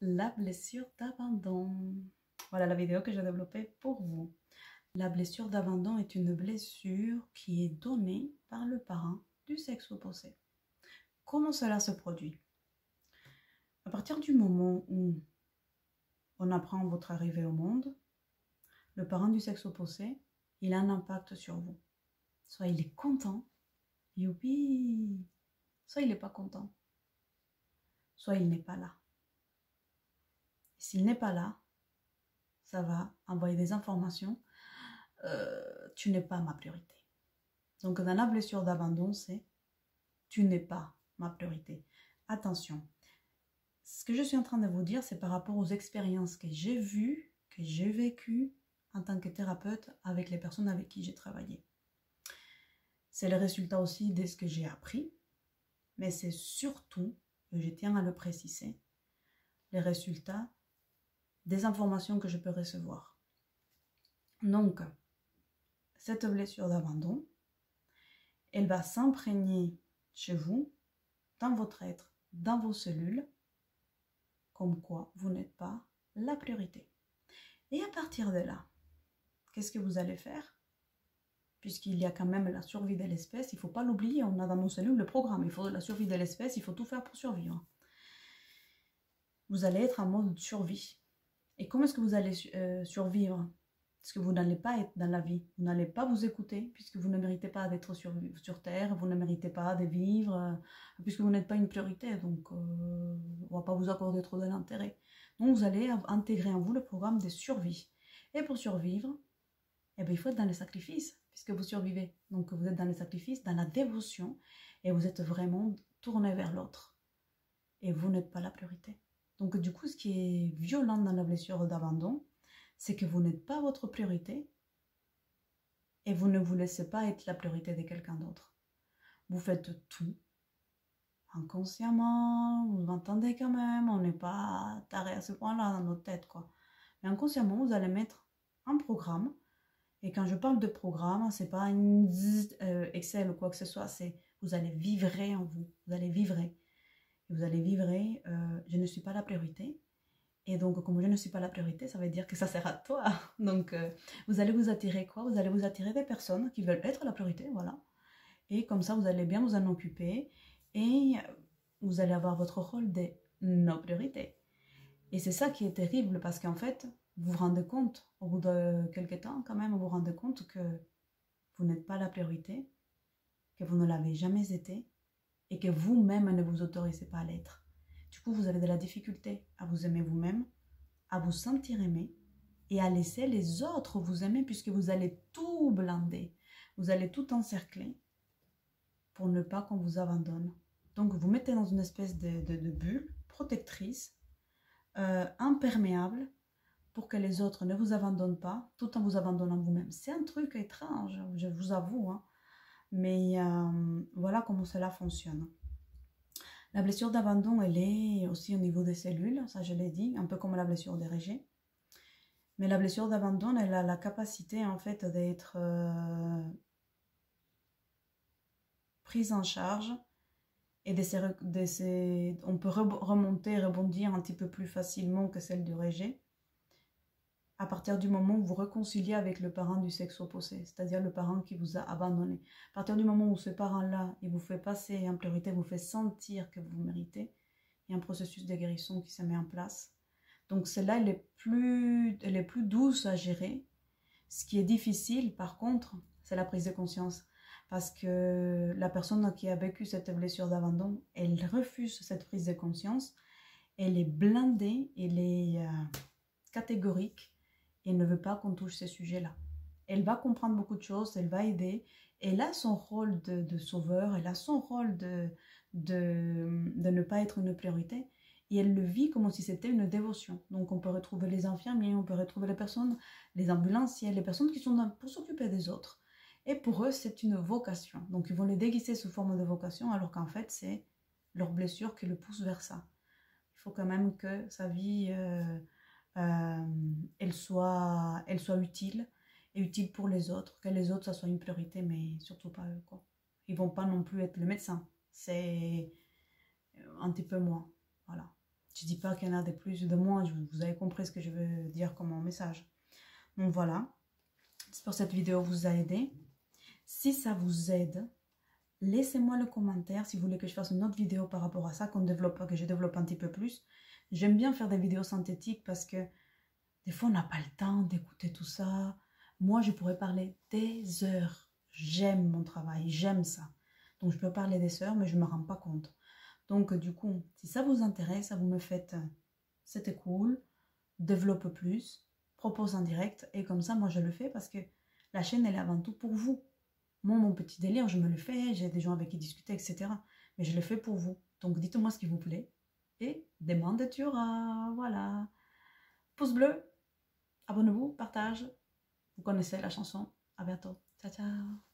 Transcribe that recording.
la blessure d'abandon. Voilà la vidéo que j'ai développée pour vous. La blessure d'abandon est une blessure qui est donnée par le parent du sexe opposé. Comment cela se produit? À partir du moment où on apprend votre arrivée au monde, le parent du sexe opposé, il a un impact sur vous. Soit il est content, youpi, soit il n'est pas content, soit il n'est pas là. S'il n'est pas là, ça va envoyer des informations. Tu n'es pas ma priorité. Donc dans la blessure d'abandon, c'est tu n'es pas ma priorité. Attention, ce que je suis en train de vous dire, c'est par rapport aux expériences que j'ai vues, que j'ai vécues en tant que thérapeute avec les personnes avec qui j'ai travaillé. C'est le résultat aussi de ce que j'ai appris, mais c'est surtout, et je tiens à le préciser, les résultats des informations que je peux recevoir. Donc, cette blessure d'abandon, elle va s'imprégner chez vous, dans votre être, dans vos cellules, comme quoi vous n'êtes pas la priorité. Et à partir de là, qu'est-ce que vous allez faire? Puisqu'il y a quand même la survie de l'espèce, il ne faut pas l'oublier, on a dans nos cellules le programme, il faut la survie de l'espèce, il faut tout faire pour survivre. Vous allez être en mode survie. Et comment est-ce que vous allez survivre? Parce que vous n'allez pas être dans la vie, vous n'allez pas vous écouter, puisque vous ne méritez pas d'être sur Terre, vous ne méritez pas de vivre, puisque vous n'êtes pas une priorité, donc on ne va pas vous accorder trop de l'intérêt. Donc vous allez intégrer en vous le programme de survie. Et pour survivre, eh bien, il faut être dans les sacrifices, puisque vous survivez. Donc vous êtes dans les sacrifices, dans la dévotion, et vous êtes vraiment tourné vers l'autre. Et vous n'êtes pas la priorité. Donc du coup, ce qui est violent dans la blessure d'abandon, c'est que vous n'êtes pas votre priorité et vous ne vous laissez pas être la priorité de quelqu'un d'autre. Vous faites tout inconsciemment, vous m'entendez quand même, on n'est pas taré à ce point-là dans notre tête, quoi. Mais inconsciemment, vous allez mettre un programme, et quand je parle de programme, c'est pas une Excel ou quoi que ce soit, c'est vous allez vivrer en vous, vous allez vivrer. Vous allez vivrer, je ne suis pas la priorité. Et donc, comme je ne suis pas la priorité, ça veut dire que ça sert à toi. Donc, vous allez vous attirer quoi? Vous allez vous attirer des personnes qui veulent être la priorité, voilà. Et comme ça, vous allez bien vous en occuper. Et vous allez avoir votre rôle de nos priorités. Et c'est ça qui est terrible, parce qu'en fait, vous vous rendez compte, au bout de quelques temps, quand même, vous vous rendez compte que vous n'êtes pas la priorité, que vous ne l'avez jamais été, et que vous-même ne vous autorisez pas à l'être. Du coup, vous avez de la difficulté à vous aimer vous-même, à vous sentir aimé et à laisser les autres vous aimer, puisque vous allez tout blinder, vous allez tout encercler pour ne pas qu'on vous abandonne. Donc, vous mettez dans une espèce de bulle protectrice, imperméable, pour que les autres ne vous abandonnent pas, tout en vous abandonnant vous-même. C'est un truc étrange, je vous avoue, hein. Mais voilà comment cela fonctionne. La blessure d'abandon, elle est aussi au niveau des cellules, ça je l'ai dit, un peu comme la blessure des rejets. Mais la blessure d'abandon, elle a la capacité en fait d'être prise en charge et on peut remonter, rebondir un petit peu plus facilement que celle du rejet à partir du moment où vous réconciliez avec le parent du sexe opposé, c'est-à-dire le parent qui vous a abandonné. À partir du moment où ce parent-là, il vous fait passer en priorité, vous fait sentir que vous méritez, il y a un processus de guérison qui se met en place. Donc celle-là, elle est plus douce à gérer. Ce qui est difficile, par contre, c'est la prise de conscience. Parce que la personne qui a vécu cette blessure d'abandon, elle refuse cette prise de conscience. Elle est blindée, elle est catégorique. Et ne veut pas qu'on touche ces sujets-là. Elle va comprendre beaucoup de choses, elle va aider. Elle a son rôle de sauveur, elle a son rôle de ne pas être une priorité. Et elle le vit comme si c'était une dévotion. Donc on peut retrouver les infirmiers, on peut retrouver les personnes, les ambulanciers, les personnes qui sont là pour s'occuper des autres. Et pour eux, c'est une vocation. Donc ils vont les déguiser sous forme de vocation, alors qu'en fait, c'est leur blessure qui le pousse vers ça. Il faut quand même que sa vie... elle soit utile et utile pour les autres, que les autres ça soit une priorité, mais surtout pas eux, quoi. Ils vont pas non plus être le médecin, c'est un petit peu moins, voilà. Je dis pas qu'il y en a des plus ou de moins, vous avez compris ce que je veux dire comme mon message. Donc voilà, j'espère que cette vidéo vous a aidé. Si ça vous aide, laissez-moi le commentaire si vous voulez que je fasse une autre vidéo par rapport à ça, que je développe un petit peu plus. J'aime bien faire des vidéos synthétiques parce que des fois on n'a pas le temps d'écouter tout ça. Moi je pourrais parler des heures. J'aime mon travail, j'aime ça. Donc je peux parler des heures mais je ne me rends pas compte. Donc du coup, si ça vous intéresse, ça vous me faites c'était cool, développe plus, propose en direct et comme ça moi je le fais parce que la chaîne elle est avant tout pour vous. Moi, mon petit délire, je me le fais, j'ai des gens avec qui discuter, etc. Mais je le fais pour vous. Donc, dites-moi ce qui vous plaît. Et demande tu auras. Voilà. Pouce bleu, abonnez-vous, partage. Vous connaissez la chanson. À bientôt. Ciao, ciao.